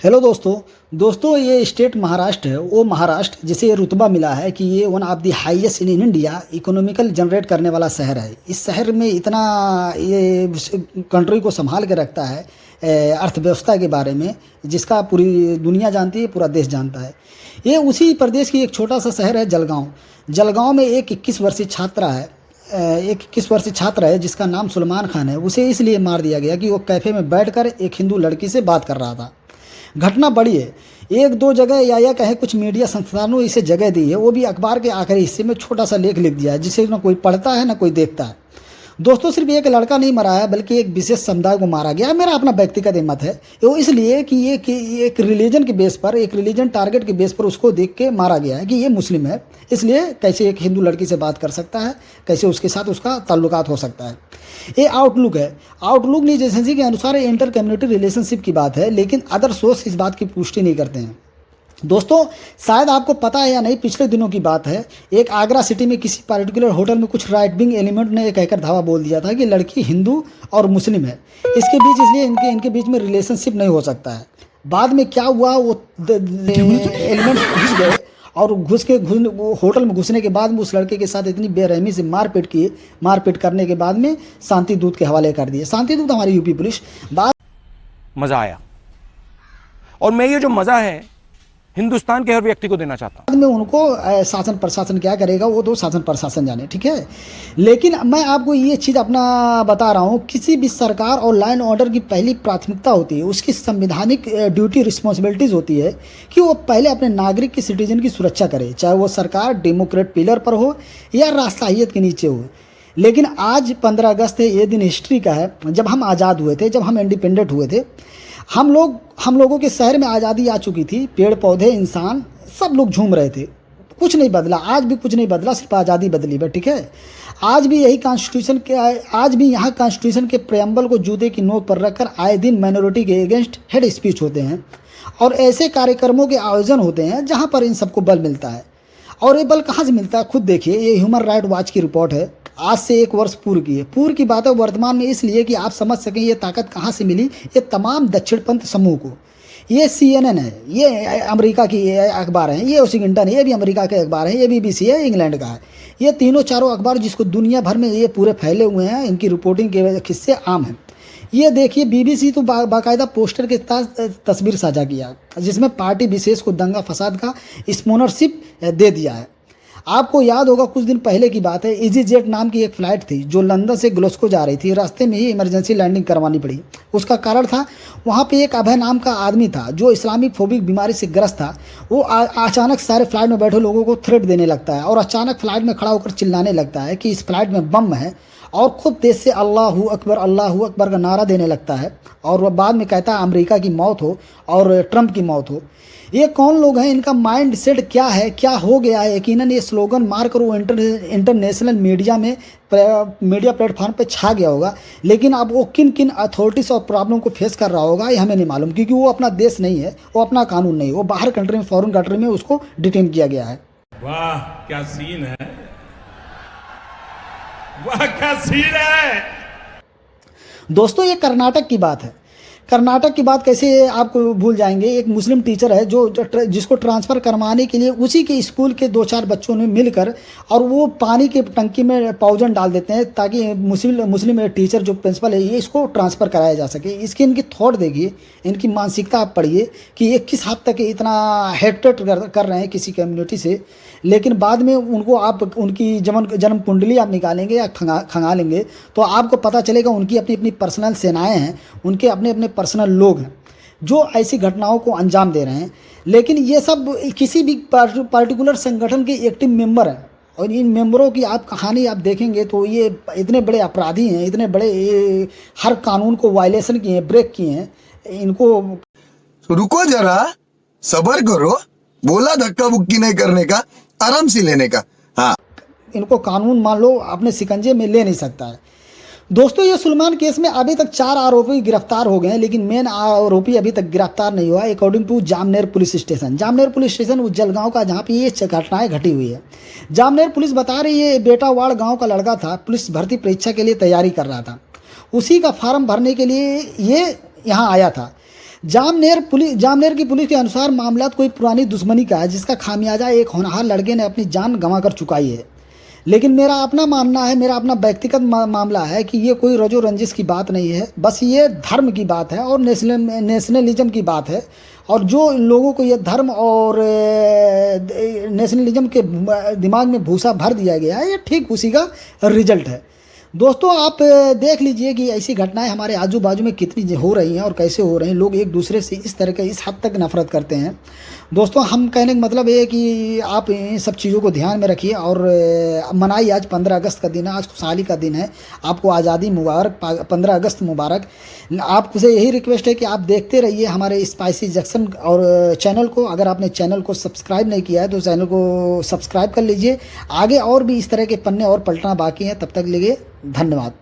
Hello दोस्तों ये state Maharashtra है। वो महाराष्ट्र जिसे ये रुतबा मिला है कि ये one of the highest in India economical generate करने वाला शहर है। इस शहर में इतना ये कंट्री को संभाल के रखता है अर्थव्यवस्था के बारे में, जिसका पूरी दुनिया जानती है, पूरा देश जानता है। ये उसी प्रदेश की एक छोटा सा शहर है जलगांव। जलगांव में एक 21 वर्षीय छात्रा है, एक 21 वर्षीय छात्र है जिसका नाम सलमान खान है। उसे इसलिए मार दिया गया कि वो कैफ़े में बैठकर एक हिंदू लड़की से बात कर रहा था। घटना बड़ी है, एक दो जगह या कहे कुछ मीडिया संस्थानों इसे जगह दी है, वो भी अखबार के आखिरी हिस्से में छोटा सा लेख लिख दिया है जिसे ना कोई पढ़ता है ना कोई देखता है। दोस्तों, सिर्फ एक लड़का नहीं मरा है बल्कि एक विशेष समुदाय को मारा गया। मेरा अपना व्यक्तिगत मत है वो, इसलिए कि ये एक रिलीजन के बेस पर, एक रिलीजन टारगेट के बेस पर उसको देख के मारा गया है कि ये मुस्लिम है, इसलिए कैसे एक हिंदू लड़की से बात कर सकता है, कैसे उसके साथ उसका ताल्लुकात हो सकता है। ये आउटलुक है। आउटलुक न्यूज़ एजेंसी के अनुसार ये इंटर कम्युनिटी रिलेशनशिप की बात है, लेकिन अदर सोर्स इस बात की पुष्टि नहीं करते हैं। दोस्तों, शायद आपको पता है या नहीं, पिछले दिनों की बात है, एक आगरा सिटी में किसी पार्टिकुलर होटल में कुछ राइट विंग एलिमेंट ने कहकर धावा बोल दिया था कि लड़की हिंदू और मुस्लिम है, इसके बीच इसलिए इनके बीच में रिलेशनशिप नहीं हो सकता है। बाद में क्या हुआ, वो एलिमेंट घुस गए और होटल में घुसने के बाद में उस लड़के के साथ इतनी बेरहमी से मारपीट करने के बाद में शांति दूत के हवाले कर दिए। शांति दूत हमारी यूपी पुलिस। मजा आया, और मैं ये जो मजा है हिंदुस्तान के हर व्यक्ति को देना चाहता हूं। बाद में उनको शासन प्रशासन क्या करेगा वो तो शासन प्रशासन जाने, ठीक है। लेकिन मैं आपको ये चीज़ अपना बता रहा हूँ, किसी भी सरकार और लॉ एंड ऑर्डर की पहली प्राथमिकता होती है, उसकी संवैधानिक ड्यूटी रिस्पॉन्सिबिलिटीज़ होती है कि वो पहले अपने नागरिक की, सिटीजन की सुरक्षा करे, चाहे वो सरकार डेमोक्रेट पिलर पर हो या राष्ट्रीयत के नीचे हो। लेकिन आज 15 अगस्त है, ये दिन हिस्ट्री का है, जब हम आज़ाद हुए थे, जब हम इंडिपेंडेंट हुए थे। हम लोगों के शहर में आज़ादी आ चुकी थी, पेड़ पौधे, इंसान, सब लोग झूम रहे थे, कुछ नहीं बदला। आज भी कुछ नहीं बदला, सिर्फ आज़ादी बदली है, ठीक है। आज भी यही आज भी यहाँ कॉन्स्टिट्यूशन के प्रेम्बल को जूते की नोक पर रखकर आए दिन माइनॉरिटी के अगेंस्ट हेड स्पीच होते हैं और ऐसे कार्यक्रमों के आयोजन होते हैं जहाँ पर इन सबको बल मिलता है। और ये बल कहाँ से मिलता है, खुद देखिए। ये ह्यूमन राइट वॉच की रिपोर्ट है, आज से 1 वर्ष पूर्व की है। पूर्व की बात है वर्तमान में, इसलिए कि आप समझ सकें ये ताकत कहाँ से मिली ये तमाम दक्षिणपंथ समूह को। ये CNN है, ये अमेरिका की अखबार है, ये वॉशिंगटन है, ये भी अमेरिका के अखबार है, ये BBC है, इंग्लैंड का है। ये तीनों चारों अखबार जिसको दुनिया भर में ये पूरे फैले हुए हैं, इनकी रिपोर्टिंग के किस्से आम हैं। ये देखिए, BBC तो बाकायदा पोस्टर के साथ तस्वीर साझा किया जिसमें पार्टी विशेष को दंगा फसाद का स्पॉन्सरशिप दे दिया है। आपको याद होगा, कुछ दिन पहले की बात है, EasyJet नाम की एक फ़्लाइट थी जो लंदन से ग्लासगो जा रही थी। रास्ते में ही इमरजेंसी लैंडिंग करवानी पड़ी। उसका कारण था, वहाँ पे एक अभय नाम का आदमी था जो इस्लामिक फोबिक बीमारी से ग्रस्त था। वो अचानक सारे फ्लाइट में बैठे लोगों को थ्रेट देने लगता है और अचानक फ्लाइट में खड़ा होकर चिल्लाने लगता है कि इस फ्लाइट में बम है, और खुद तेज से अल्लाहू अकबर का नारा देने लगता है। और वह बाद में कहता है अमेरिका की मौत हो और ट्रंप की मौत हो। ये कौन लोग हैं, इनका माइंड सेट क्या है, क्या हो गया है। यकीनन ये स्लोगन मारकर वो इंटरनेशनल मीडिया प्लेटफॉर्म पे छा गया होगा, लेकिन अब वो किन किन अथॉरिटीज़ और प्रॉब्लम को फेस कर रहा होगा ये हमें नहीं मालूम, क्योंकि वो अपना देश नहीं है, वो अपना कानून नहीं है, वो बाहर कंट्री में, फॉरेन कंट्री में उसको डिटेन किया गया है। वाह क्या सीन है, वाह क्या सीन है। दोस्तों, ये कर्नाटक की बात है। कर्नाटक की बात कैसे आप भूल जाएंगे। एक मुस्लिम टीचर है जिसको ट्रांसफ़र करवाने के लिए उसी के स्कूल के 2-4 बच्चों ने मिलकर, और वो पानी के टंकी में पाउडर डाल देते हैं ताकि मुस्लिम टीचर जो प्रिंसिपल है ये इसको ट्रांसफ़र कराया जा सके। इसकी इनकी थॉट देखिए, इनकी मानसिकता आप पढ़िए कि ये किस हद तक इतना हेट्रेट कर रहे हैं किसी कम्युनिटी से। लेकिन बाद में उनको आप उनकी जन्म कुंडली आप निकालेंगे या खंगालेंगे तो आपको पता चलेगा उनकी अपनी अपनी पर्सनल सेनाएं हैं, उनके अपने अपने पर्सनल लोग हैं जो ऐसी घटनाओं को अंजाम दे रहे हैं। लेकिन ये सब किसी भी पार्टिकुलर संगठन के एक्टिव मेंबर हैं, और इन मेंबरों की आप कहानी आप देखेंगे तो ये इतने बड़े अपराधी हैं, इतने बड़े हर कानून को वायलेशन किए हैं, ब्रेक किए हैं। इनको रुको जरा, सब्र करो, बोला धक्का बुक्की नहीं करने का, आराम से लेने का। हाँ, इनको कानून मान लो अपने शिकंजे में ले नहीं सकता है। दोस्तों, ये सलमान केस में अभी तक 4 आरोपी गिरफ्तार हो गए हैं, लेकिन मेन आरोपी अभी तक गिरफ्तार नहीं हुआ। According to Jamner police station उस जलगांव का जहां पे ये घटनाएं घटी हुई है। जामनेर पुलिस बता रही है बेटावाड़ गांव का लड़का था, पुलिस भर्ती परीक्षा के लिए तैयारी कर रहा था। उसी का फार्म भरने के लिए ये यहाँ आया था। जामनेर की पुलिस के अनुसार मामला कोई पुरानी दुश्मनी का है, जिसका खामियाजा एक होनहार लड़के ने अपनी जान गंवाकर चुकाई है। लेकिन मेरा अपना मानना है, मेरा अपना व्यक्तिगत मामला है कि ये कोई रजो रंजिश की बात नहीं है, बस ये धर्म की बात है और नेशनलिज्म की बात है। और जो लोगों को ये धर्म और नेशनलिज्म के दिमाग में भूसा भर दिया गया है, ये ठीक उसी का रिजल्ट है। दोस्तों, आप देख लीजिए कि ऐसी घटनाएं हमारे आजू बाजू में कितनी हो रही हैं और कैसे हो रही हैं। लोग एक दूसरे से इस तरह के इस हद तक नफरत करते हैं। दोस्तों, हम कहने का मतलब ये है कि आप इन सब चीज़ों को ध्यान में रखिए और मनाइए। आज 15 अगस्त का दिन है, आज खुशहाली का दिन है। आपको आज़ादी मुबारक, 15 अगस्त मुबारक। आपसे यही रिक्वेस्ट है कि आप देखते रहिए हमारे स्पाइसी जंक्शन और चैनल को। अगर आपने चैनल को सब्सक्राइब नहीं किया है तो चैनल को सब्सक्राइब कर लीजिए। आगे और भी इस तरह के पन्ने और पलटना बाकी हैं। तब तक लिए धन्यवाद।